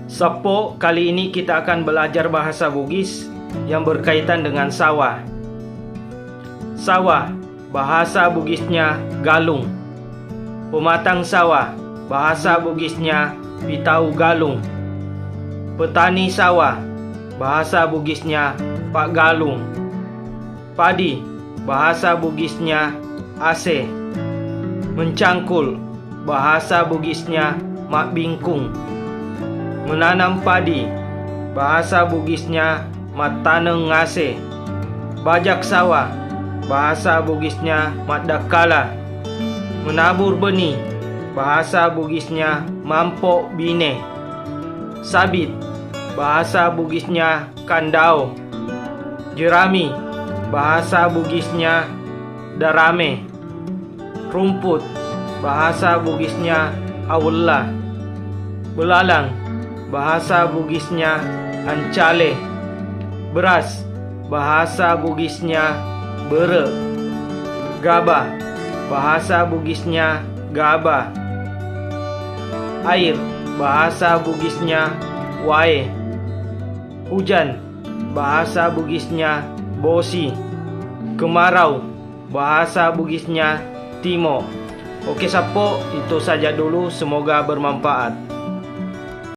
Sapo, kali ini kita akan belajar bahasa Bugis yang berkaitan dengan sawah. Sawah, bahasa Bugisnya galung. Pematang sawah, bahasa Bugisnya pitau galung. Petani sawah, bahasa Bugisnya pak galung. Padi, bahasa Bugisnya ase. Mencangkul, bahasa Bugisnya mak bingkung. Menanam padi, bahasa Bugisnya mat taneng ngase. Bajak sawah, bahasa Bugisnya mat dakala. Menabur benih, bahasa Bugisnya mampok bine. Sabit, bahasa Bugisnya kandao. Jerami, bahasa Bugisnya darame. Rumput, bahasa Bugisnya awla. Belalang, bahasa Bugisnya ancale. Beras, bahasa Bugisnya bere. Gabah, bahasa Bugisnya gaba. Air, bahasa Bugisnya wae. Hujan, bahasa Bugisnya bosi. Kemarau, bahasa Bugisnya timo. Oke Sapo, itu saja dulu, semoga bermanfaat.